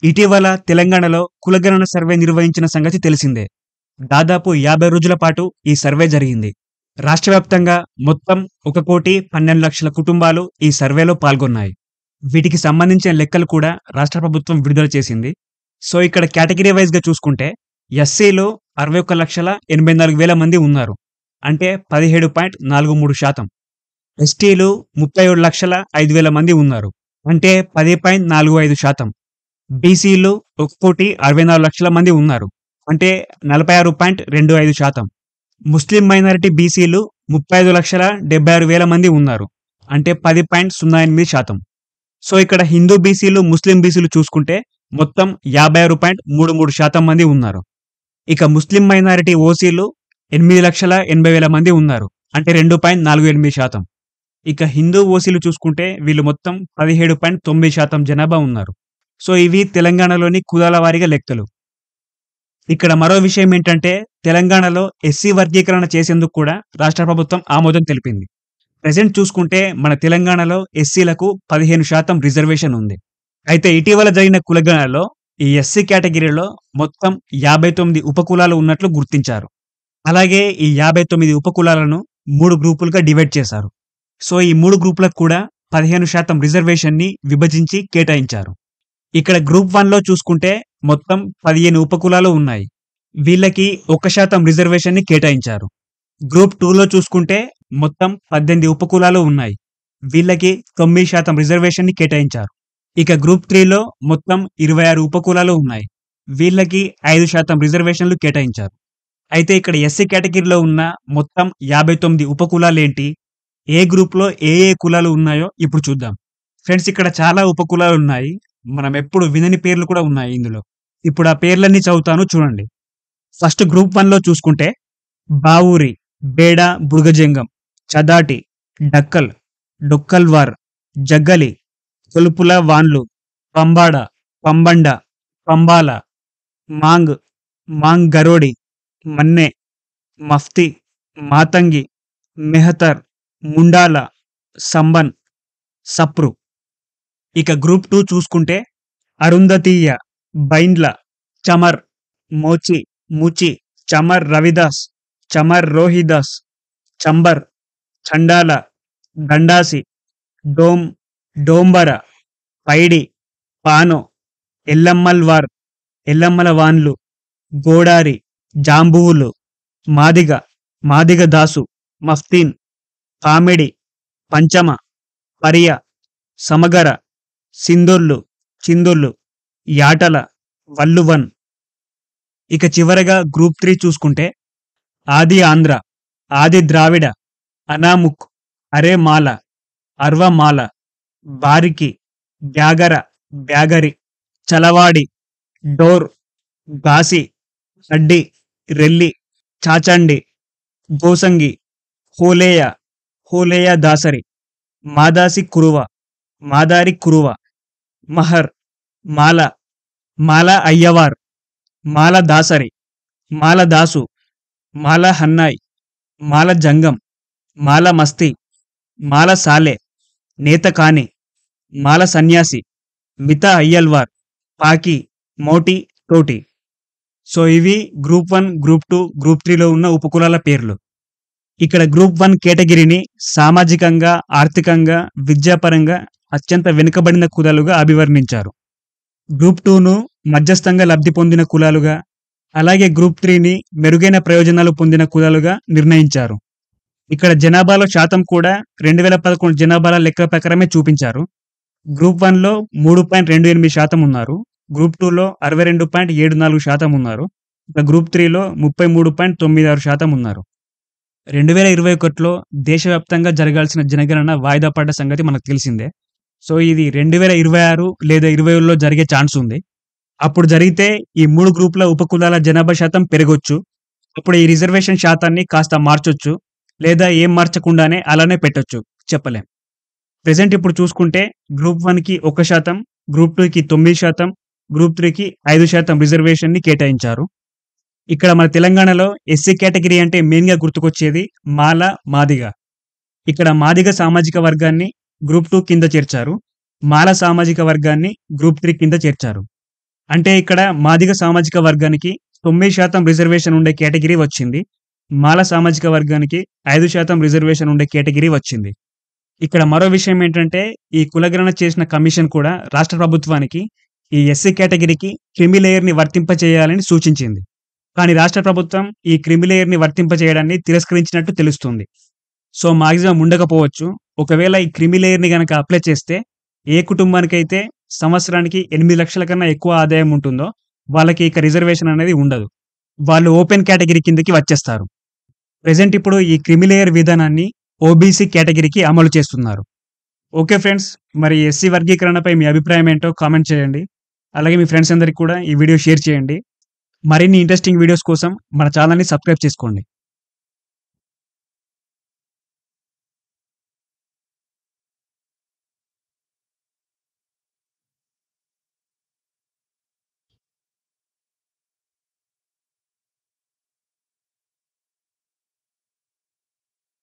ఇటీవల తెలంగాణలో కులగణన సర్వే నిర్వహించిన సంగతి తెలిసిందే. దాదాపు 50 రోజుల పాటు ఈ సర్వే జరిగింది. రాష్ట్ర వ్యాప్తంగా మొత్తం 1,12,00,000 కుటుంబాలు ఈ సర్వేలో పాల్గొన్నాయి. వీటికి సంబంధించిన లెక్కలు కూడా రాష్ట్ర ప్రభుత్వం విడుదల చేసింది. సో ఇక్కడ కేటగిరీ వైస్‌గా చూసుకుంటే ఎస్సీలు 61,84,000 మంది ఉన్నారు. అంటే 17.43%. ఎస్టీలు 37,05,000 మంది ఉన్నారు. అంటే 10.45%. బీసీలు 1,64,00,000 మంది ఉన్నారు. అంటే 46.25%. ముస్లిం మైనారిటీ బీసీలు 35,76,000 మంది ఉన్నారు. అంటే 10.08%. సో ఇక్కడ హిందూ బీసీలు, ముస్లిం బీసీలు చూసుకుంటే మొత్తం 56.33% మంది ఉన్నారు. ఇక ముస్లిం మైనారిటీ ఓసీలు 8,80,000 మంది ఉన్నారు. అంటే 2.48%. ఇక హిందూ ఓసీలు చూసుకుంటే వీళ్ళు మొత్తం 17.9% జనాభా ఉన్నారు. సో ఇవి తెలంగాణలోని కులాల వారీగా లెక్కలు. ఇక్కడ మరో విషయం ఏంటంటే తెలంగాణలో ఎస్సీ వర్గీకరణ చేసేందుకు కూడా రాష్ట్ర ప్రభుత్వం ఆమోదం తెలిపింది. ప్రెజెంట్ చూసుకుంటే మన తెలంగాణలో ఎస్సీలకు 15% రిజర్వేషన్ ఉంది. అయితే ఇటీవల జరిగిన కులగణనలో ఈ ఎస్సీ కేటగిరీలో మొత్తం 59 ఉపకులాలు ఉన్నట్లు గుర్తించారు. అలాగే ఈ 59 ఉపకులాలను 3 గ్రూపులుగా డివైడ్ చేశారు. సో ఈ 3 గ్రూపులకు కూడా 15% రిజర్వేషన్ని విభజించి కేటాయించారు. ఇక్కడ గ్రూప్ 1లో చూసుకుంటే మొత్తం 15 ఉపకులాలు ఉన్నాయి. వీళ్ళకి 1% రిజర్వేషన్ని కేటాయించారు. గ్రూప్ 2లో చూసుకుంటే మొత్తం 18 ఉపకులాలు ఉన్నాయి. వీళ్ళకి 9% రిజర్వేషన్ని కేటాయించారు. ఇక గ్రూప్ 3లో మొత్తం 26 ఉపకులాలు ఉన్నాయి. వీళ్ళకి 5% రిజర్వేషన్లు కేటాయించారు. అయితే ఇక్కడ ఎస్సీ కేటగిరీలో ఉన్న మొత్తం 59 ఉపకులాలేంటి? ఏ గ్రూప్‌లో ఏ ఏ కులాలు ఉన్నాయో ఇప్పుడు చూద్దాం. ఫ్రెండ్స్ ఇక్కడ చాలా ఉపకులాలు ఉన్నాయి. మనం ఎప్పుడు వినని పేర్లు కూడా ఉన్నాయి ఇందులో. ఇప్పుడు ఆ పేర్లన్నీ చదువుతాను చూడండి. ఫస్ట్ గ్రూప్ 1లో చూసుకుంటే బావూరి, బేడ బుడగజంగం, చదాటి, డక్కల్, డొక్కల్వార్, జగ్గలి, కొలుపుల వాన్లు, పంబాడ, పంబండ, పంబాల, మాంగ్, మాంగ్ గరోడి, మన్నె, మఫ్తి, మాతంగి, మెహతర్, ముండాల, సంబన్, సప్రు. ఇక గ్రూప్ 2 చూసుకుంటే అరుంధతీయ, బైండ్ల, చమర్, మోచి, ముచి, చమర్ రవిదాస్, చమర్ రోహిదాస్, చంబర్, చండాల, దండాసి, డోమ్, డోంబర, పైడి, పానో, ఎల్లమ్మల్వార్, ఎల్లమ్మల వాన్లు, గోడారి, జాంబువులు, మాదిగ, మాదిగ దాసు, మఫ్తీన్, కామెడి, పంచమ, పరియ, సమగర, సిందొల్లు, చిందొల్లు, యాటల, వల్లువన్. ఇక చివరగా గ్రూప్ 3 చూసుకుంటే ఆది ఆంధ్ర, ఆది ద్రావిడ, అనాముక్, అరే మాల, అర్వమాల, బారికి, బ్యాగర, బ్యాగరి, చలవాడి, డోర్, గాసి, అడ్డి, రెల్లి, చాచండి, గోసంగి, హోలేయ, హోలేయ దాసరి, మాదాసి కురువ, మాదారి కురువ, మహర్, మాల, మాల అయ్యవార్, మాల దాసరి, మాల దాసు, మాల హన్నాయ్, మాల జంగం, మాల మస్తి, మాల సాలె, నేతకాని, మాల సన్యాసి, మిత అయ్యల్వార్, పాకి, మోటి, తోటి. సో ఇవి గ్రూప్ 1, గ్రూప్ 2, గ్రూప్ 3లో ఉన్న ఉపకులాల పేర్లు. ఇక్కడ గ్రూప్ 1 కేటగిరీని సామాజికంగా, ఆర్థికంగా, విద్యాపరంగా అత్యంత వెనుకబడిన కులాలుగా అభివర్ణించారు. గ్రూప్ 2ను మధ్యస్థంగా లబ్ధి పొందిన కులాలుగా, అలాగే గ్రూప్ 3ని మెరుగైన ప్రయోజనాలు పొందిన కులాలుగా నిర్ణయించారు. ఇక్కడ జనాభాలో శాతం కూడా 2011 జనాభాల లెక్కల ప్రకారమే చూపించారు. గ్రూప్ 1లో 3.28% ఉన్నారు. గ్రూప్ 2లో 62.74% ఉన్నారు. ఇక గ్రూప్ 3లో 33.96% ఉన్నారు. 2021లో దేశవ్యాప్తంగా జరగాల్సిన జనగణన వాయిదా పడ్డ సంగతి మనకు తెలిసిందే. సో ఇది 2026 లేదా 27లో జరిగే ఛాన్స్ ఉంది. అప్పుడు జరిగితే ఈ 3 గ్రూపుల ఉపకులాల జనాభా శాతం పెరగొచ్చు. అప్పుడు ఈ రిజర్వేషన్ శాతాన్ని కాస్త మార్చొచ్చు, లేదా ఏం మార్చకుండానే అలానే పెట్టొచ్చు, చెప్పలేం. ప్రెజెంట్ ఇప్పుడు చూసుకుంటే గ్రూప్ 1కి 1%, గ్రూప్ 2కి 9%, గ్రూప్ 3కి 5% రిజర్వేషన్ని కేటాయించారు. ఇక్కడ మన తెలంగాణలో ఎస్సీ కేటగిరీ అంటే మెయిన్‌గా గుర్తుకొచ్చేది మాల, మాదిగ. ఇక్కడ మాదిగ సామాజిక వర్గాన్ని గ్రూప్ 2 కింద చేర్చారు. మాల సామాజిక వర్గాన్ని గ్రూప్ 3 కింద చేర్చారు. అంటే ఇక్కడ మాదిగ సామాజిక వర్గానికి 9% రిజర్వేషన్ ఉండే కేటగిరీ వచ్చింది. మాల సామాజిక వర్గానికి 5% రిజర్వేషన్ ఉండే కేటగిరీ వచ్చింది. ఇక్కడ మరో విషయం ఏంటంటే, ఈ కులగణన చేసిన కమిషన్ కూడా రాష్ట్ర ప్రభుత్వానికి ఈ ఎస్సీ కేటగిరీకి క్రిమి లేయర్‌ని వర్తింపచేయాలని సూచించింది. కానీ రాష్ట్ర ప్రభుత్వం ఈ క్రిమి లేయర్‌ని వర్తింపచేయడాన్ని తిరస్కరించినట్టు తెలుస్తుంది. సో, మాక్సిమం ఉండకపోవచ్చు. ఒకవేళ ఈ క్రిమి లేయర్‌ని గనక అప్లై చేస్తే, ఏ కుటుంబానికైతే సంవత్సరానికి 8 లక్షల కన్నా ఎక్కువ ఆదాయం ఉంటుందో, వాళ్ళకి ఇక రిజర్వేషన్ అనేది ఉండదు. వాళ్ళు ఓపెన్ కేటగిరీ కిందకి వచ్చేస్తారు. ప్రెజెంట్ ఇప్పుడు ఈ క్రిమి లేయర్ విధానాన్ని ఓబీసీ కేటగిరీకి అమలు చేస్తున్నారు. ఓకే ఫ్రెండ్స్, మరి ఎస్సీ వర్గీకరణపై మీ అభిప్రాయం ఏంటో కామెంట్ చేయండి. అలాగే మీ ఫ్రెండ్స్ అందరికి కూడా ఈ వీడియో షేర్ చేయండి. మరిన్ని ఇంట్రెస్టింగ్ వీడియోస్ కోసం మన ఛానల్‌ని సబ్స్క్రైబ్ చేసుకోండి.